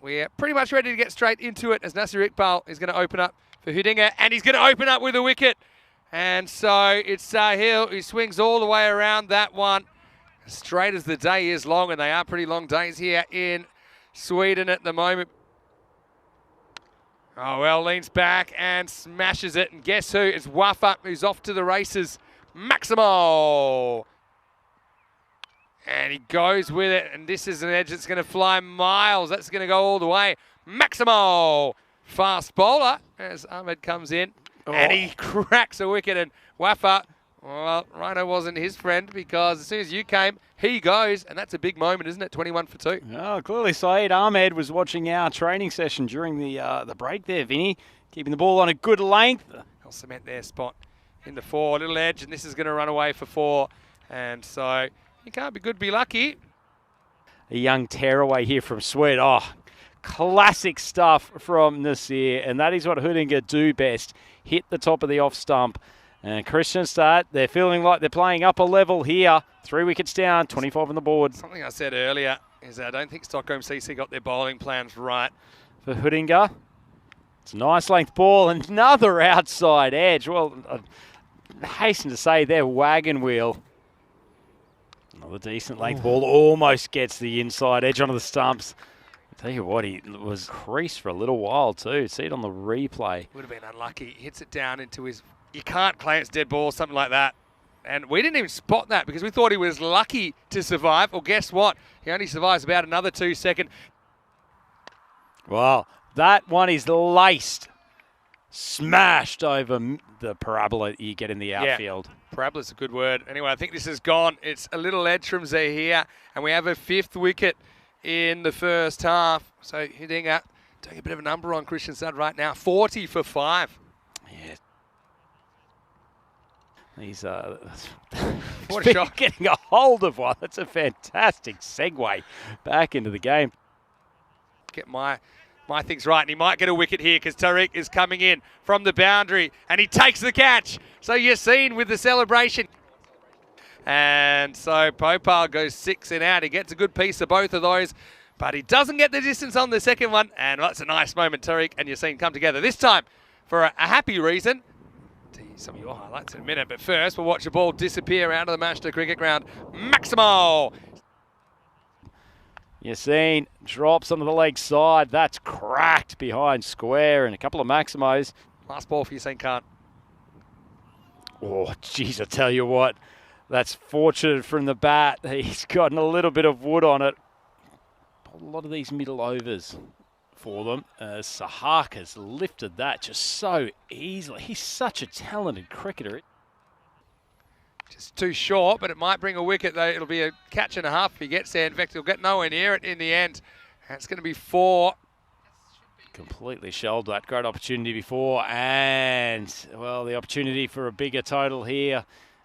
we're pretty much ready to get straight into it as Nasser Iqbal is going to open up for Hudinger, and he's going to open up with a wicket. And so it's Sahil who swings all the way around that one. Straight as the day is long, and they are pretty long days here in Sweden at the moment. Oh, well, leans back and smashes it. And guess who? It's Wafa who's off to the races. Maximo. And he goes with it. And this is an edge that's going to fly miles. That's going to go all the way. Maximo. Fast bowler as Ahmed comes in. Oh. And he cracks a wicket. And Wafa, well, Rhino wasn't his friend because as soon as you came, he goes. And that's a big moment, isn't it? 21 for 2. Oh, clearly Saeed Ahmed was watching our training session during the break there, Vinny. Keeping the ball on a good length. He'll cement their spot in the 4. Little edge, and this is going to run away for 4. And so you can't be good, be lucky. A young tearaway here from Sweden. Oh, classic stuff from Nasir. And that is what Hudinger do best. Hit the top of the off stump. And Kristianstad, they're feeling like they're playing upper level here. 3 wickets down, 25 on the board. Something I said earlier is I don't think Stockholm CC got their bowling plans right. For Hudinger, it's a nice length ball. Another outside edge. Well, I hasten to say their wagon wheel. Another decent length ball. Almost gets the inside edge onto the stumps. I tell you what, he was creased for a little while too. See it on the replay. Would have been unlucky. He hits it down into his... You can't claim it's dead ball, something like that. And we didn't even spot that because we thought he was lucky to survive. Well, guess what? He only survives about another 2 seconds. Well, that one is laced. Smashed over the parabola you get in the outfield. Yeah, parabola's a good word. Anyway, I think this is gone. It's a little edge from Zahir, and we have a 5th wicket in the first half. So Hudinger doing a bit of a number on Kristianstad right now. 40 for 5. Yeah. He's what a shot. Getting a hold of one. That's a fantastic segue back into the game. Get my things right, and he might get a wicket here because Tariq is coming in from the boundary, and he takes the catch. So you're seen with the celebration. And so Popal goes 6 and out. He gets a good piece of both of those, but he doesn't get the distance on the second one. And that's a nice moment, Tariq and Yassine come together. This time for a happy reason. Some of your highlights in a minute, but first we'll watch the ball disappear out of the Manchester cricket ground. Maximo! Yassine drops onto the leg side. That's cracked behind square, and a couple of Maximos. Last ball for Yassine Khan. Oh, geez, I tell you what. That's fortunate from the bat. He's gotten a little bit of wood on it. A lot of these middle overs for them. Sahak has lifted that just so easily. He's such a talented cricketer. Just too short, but it might bring a wicket, though. It'll be a catch and a half if he gets there. In fact, he'll get nowhere near it in the end. And it's going to be 4. Completely shelled that. Great opportunity before. And, well, the opportunity for a bigger total here.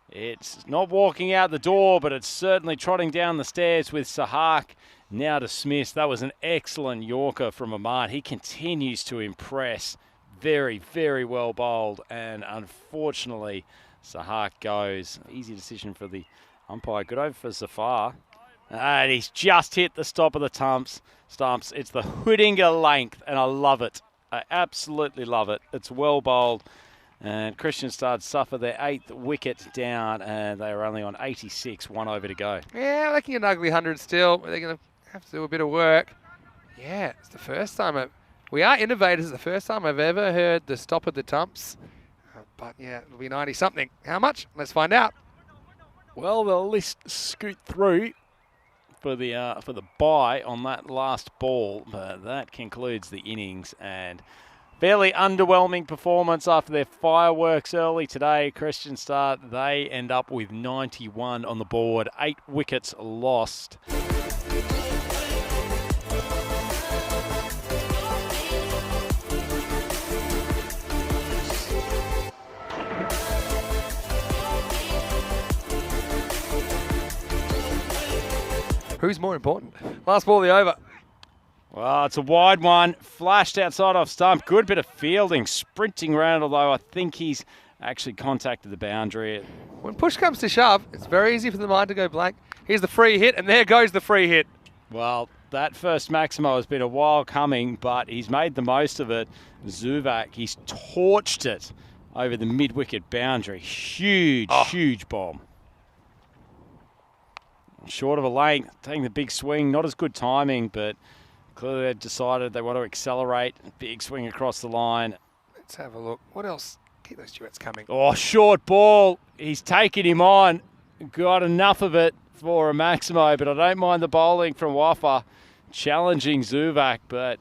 It's not walking out the door, but it's certainly trotting down the stairs with Sahak. Now to Smith. That was an excellent Yorker from Ahmad. He continues to impress. Very, very well bowled. And unfortunately, Sahak goes. Easy decision for the umpire. Good over for Zafar. And he's just hit the stop of the stumps. It's the Hudinger length, and I love it. I absolutely love it. It's well bowled. And Kristianstad suffer their 8th wicket down, and they are only on 86, 1 over to go. Yeah, looking an ugly 100 still. They're going to have to do a bit of work. Yeah, it's the first time. We are innovators. It's the first time I've ever heard the stop of the tumps. But yeah, it'll be 90-something. How much? Let's find out. Well, they'll at least scoot through for the bye on that last ball. But that concludes the innings, and fairly underwhelming performance after their fireworks early today. Kristianstad, they end up with 91 on the board. 8 wickets lost. Who's more important? Last ball of the over. Well, it's a wide one. Flashed outside off stump. Good bit of fielding. Sprinting around, although I think he's actually contacted the boundary. When push comes to shove, it's very easy for the mind to go blank. Here's the free hit, and there goes the free hit. Well, that first Maximo has been a while coming, but he's made the most of it. Zuvak, he's torched it over the mid-wicket boundary. Huge, huge bomb. Short of a length, taking the big swing. Not as good timing, but clearly they've decided they want to accelerate. Big swing across the line. Let's have a look. What else? Keep those duets coming. Oh, short ball. He's taken him on. Got enough of it for a Maximo, but I don't mind the bowling from Wafa. Challenging Zuvak, but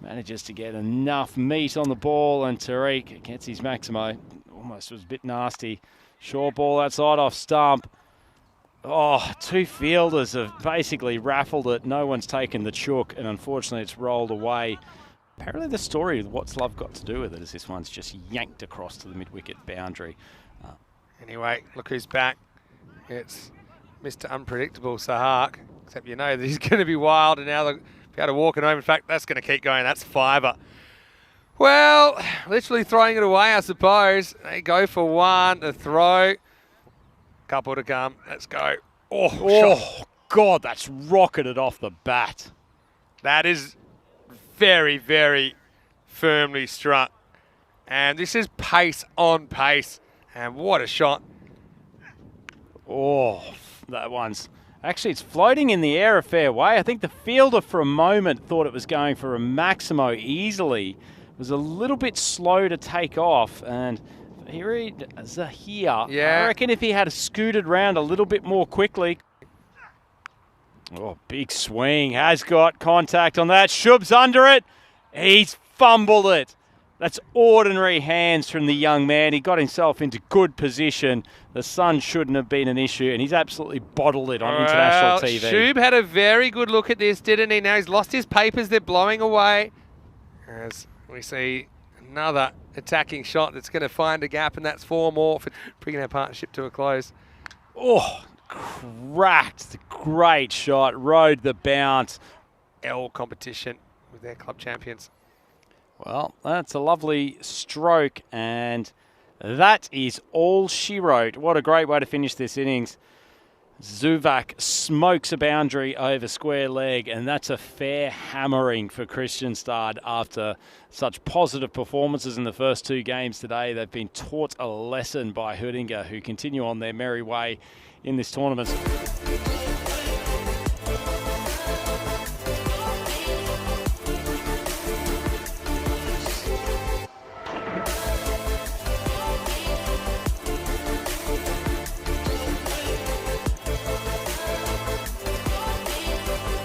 manages to get enough meat on the ball, and Tariq gets his Maximo. Almost was a bit nasty. Short ball outside off stump. Oh, two fielders have basically raffled it. No one's taken the chook, and unfortunately it's rolled away. Apparently the story of what's love got to do with it is this one's just yanked across to the mid-wicket boundary. Anyway, look who's back. It's Mr. Unpredictable Sahak, except you know that he's going to be wild, and now they'll be able to walk it home. In fact, that's going to keep going. That's fiver. Well, literally throwing it away, I suppose. They go for one, a throw. Couple to come. Let's go. Oh, God, that's rocketed off the bat. That is very, very firmly struck. And this is pace on pace. And what a shot. Oh, that one's... Actually, it's floating in the air a fair way. I think the fielder for a moment thought it was going for a Maximo easily. It was a little bit slow to take off, and Zahir, yeah. I reckon if he had scooted round a little bit more quickly. Oh, big swing. Has got contact on that. Shub's under it. He's fumbled it. That's ordinary hands from the young man. He got himself into good position. The sun shouldn't have been an issue, and he's absolutely bottled it on international TV. Shub had a very good look at this, didn't he? Now he's lost his papers. They're blowing away. As we see another attacking shot that's going to find a gap, and that's 4 more for bringing our partnership to a close. Oh, cracked. Great shot. Rode the bounce. L competition with their club champions. Well, that's a lovely stroke, and that is all she wrote. What a great way to finish this innings. Zuvak smokes a boundary over square leg, and that's a fair hammering for Kristianstad after such positive performances in the first 2 games today. They've been taught a lesson by Hudinger, who continue on their merry way in this tournament.